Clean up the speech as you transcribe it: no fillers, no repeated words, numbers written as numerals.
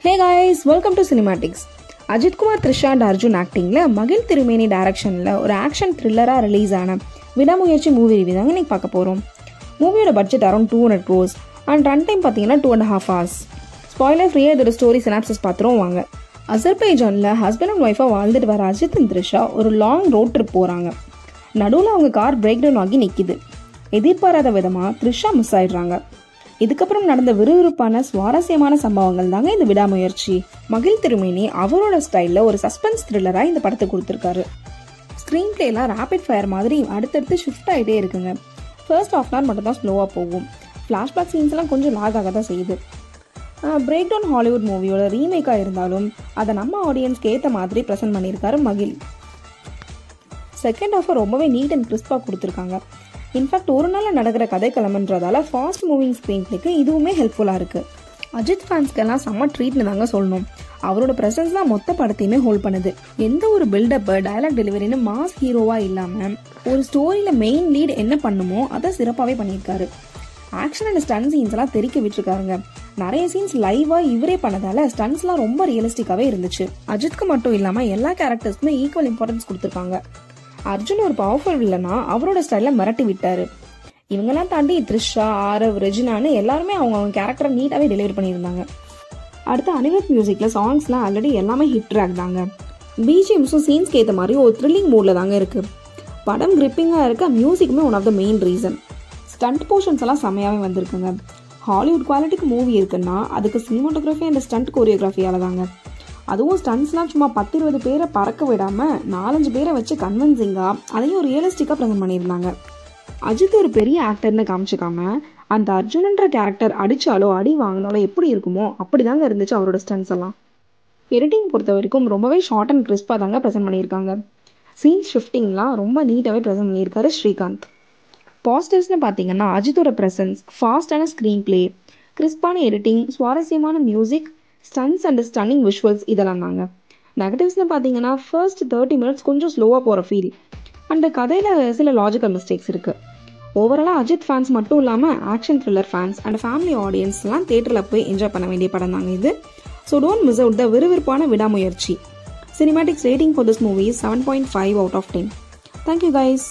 Hey guys, welcome to Cinematics. Ajith Kumar, Trisha and Arjun ஆக்டிங்ல மகிழ் திருமேனி டைரக்ஷன்ல ஒரு ஆக்ஷன் த்ரில்லரா ரிலீஸ் ஆன விடாமுயற்சி மூவி ரிவ்யூ தாங்க இன்னைக்கு பார்க்க போறோம். மூவியோட budget around 200 crores and run time பார்த்தீங்கன்னா 2.5 hours. ஸ்பாயிலர் ஃப்ரீயா இதோட ஸ்டோரி சினாப்சிஸ் பார்த்துரும் வாங்க. அசர்பைஜான்ல ஹஸ்பண்ட் அண்ட் ஒய்ஃபா வாழ்ந்துட்டு வர அஜித் அண்ட் த்ரிஷா ஒரு லாங் ரோட் ட்ரிப் போறாங்க. நடுவில் அவங்க கார் பிரேக் டவுன் ஆகி நிற்கிது. எதிர்பாராத விதமா த்ரிஷா மிஸ் ஆயிடுறாங்க. இதுக்கப்புறம் நடந்த விறுவிறுப்பான சுவாரஸ்யமான சம்பவங்கள் தாங்க இந்த விடாமுயற்சி. மகிழ் திருமேனி அவரோட ஸ்டைல்ல ஒரு சஸ்பென்ஸ் த்ரில்லரா இந்த படத்தை கொடுத்திருக்காரு. ஸ்கிரீன் பிளேலாம் ரேபிட் ஃபயர் மாதிரி அடுத்தடுத்து ஷிஃப்ட் ஆகிட்டே இருக்குங்க. ஃபர்ஸ்ட் ஹாஃப் அன் ஹவர் மட்டும் தான் ஸ்லோவாக போகும். ஃப்ளாஷ்பேக் சீன்ஸ் எல்லாம் கொஞ்சம் லாக் ஆக தான் செய்யுது. பிரேக் டவுன் ஹாலிவுட் மூவியோட ரீமேக்காக இருந்தாலும் அதை நம்ம ஆடியன்ஸ்க்கு ஏற்ற மாதிரி ப்ரெசென்ட் பண்ணியிருக்காரு மகிழ். செகண்ட் ஹாஃபை ரொம்பவே நீட் அண்ட் கிறிஸ்பாக கொடுத்துருக்காங்க. இன்ஃபேக்ட் ஒரு நாள் நடக்கிற கதைக்களம்ன்றதால ஃபாஸ்ட் மூவிங் ஸ்க்ரீன் பிளேக்கு இதுவுமே ஹெல்ப்ஃபுல்லாக இருக்குது. அஜித் ஃபேன்ஸ்க்கெல்லாம் செம்ம ட்ரீட்னு தாங்க சொல்லணும். அவரோட ப்ரெசன்ஸ் தான் மொத்த படத்தையுமே ஹோல்ட் பண்ணுது. எந்த ஒரு பில்டப்பு, டயலாக் டெலிவரின்னு மாஸ் ஹீரோவாக இல்லாமல் ஒரு ஸ்டோரியில் மெயின் லீட் என்ன பண்ணுமோ அதை சிறப்பாகவே பண்ணியிருக்காரு. ஆக்ஷன் அண்ட் ஸ்டன் சீன்ஸ் எல்லாம் தெரிக்க விட்டுருக்காருங்க. நிறைய சீன்ஸ் லைவாக இவரே பண்ணதால ஸ்டன்ஸ்லாம் ரொம்ப ரியலிஸ்டிக்காகவே இருந்துச்சு. அஜித்க்கு மட்டும் இல்லாமல் எல்லா கேரக்டர்ஸ்க்குமே ஈக்குவல் இம்பார்ட்டன்ஸ் கொடுத்துருக்காங்க. அர்ஜுன் ஒரு பவர்ஃபுல் வில்லனா அவரோட ஸ்டைல மிரட்டி விட்டாரு. இவங்கெல்லாம் தாண்டி த்ரிஷா, ஆரவ், ரெஜினான்னு எல்லாருமே அவங்க கேரக்டரை நீட்டாவே டெலிவரி பண்ணியிருந்தாங்க. அடுத்து அனிருத் மியூசிக்ல சாங்ஸ்லாம் ஆல்ரெடி எல்லாமே ஹிட் ட்ராக் தாங்க. பிஜிஎம்ஸும் சீன்ஸ்க்கு ஏற்ற மாதிரி ஒரு த்ரில்லிங் மூட்ல தாங்க இருக்கு. படம் கிரிப்பிங்கா இருக்க, மியூசிக்குமே one of the main reason. Stunt portions எல்லாம் செம்மையாவே வந்திருக்குங்க. ஹாலிவுட் குவாலிட்டிக்கு மூவி இருக்குன்னா அதுக்கு சினிமாட்டோகிராஃபி அண்ட் ஸ்டண்ட் கோரியோகிராஃபியால தாங்க. அதுவும் ஸ்டன்ஸ்லாம் சும்மா 10-20 பேரை பறக்க விடாமல் 4-5 பேரை வச்சு கன்வின்சிங்காக அதையும் ரியலிஸ்டிக்காக ப்ரெசென்ட் பண்ணியிருந்தாங்க. அஜித் ஒரு பெரிய ஆக்டர்னு காமிச்சிக்காம அந்த அர்ஜுனன்ற கேரக்டர் அடித்தாலோ அடி வாங்கினாலோ எப்படி இருக்குமோ அப்படி தாங்க இருந்துச்சு அவரோட ஸ்டன்ஸ் எல்லாம். எடிட்டிங் பொறுத்த வரைக்கும் ரொம்பவே ஷார்ட் அண்ட் கிறிஸ்பாக தாங்க ப்ரெசென்ட் பண்ணியிருக்காங்க. சீன் ஷிஃப்டிங்லாம் ரொம்ப நீட்டாகவே ப்ரெசென்ட் பண்ணியிருக்காரு ஸ்ரீகாந்த். பாசிட்டிவ்ஸ்னு பார்த்தீங்கன்னா அஜித்தோட ப்ரெசன்ஸ், ஃபாஸ்டான ஸ்க்ரீன் பிளே, கிறிஸ்பான எடிட்டிங், சுவாரஸ்யமான music, stunts and stunning visuals இதெல்லாம் தாங்க. நெகட்டிவ்ஸ்னு பார்த்தீங்கன்னா ஃபர்ஸ்ட் 30 minutes கொஞ்சம் ஸ்லோவாக போகிற ஃபீல் அண்ட் கதையில் சில லாஜிக்கல் மிஸ்டேக்ஸ் இருக்குது. ஓவராலாக அஜித் ஃபேன்ஸ் மட்டும் இல்லாமல் action thriller fans and family ஆடியன்ஸ்லாம் தேட்டரில் போய் என்ஜாய் பண்ண வேண்டிய படம் தாங்க இது. So don't miss out the விறுவிறுப்பான Vidaamuyarchi. Cinematics rating for this movie is 7.5 out of 10. Thank you guys.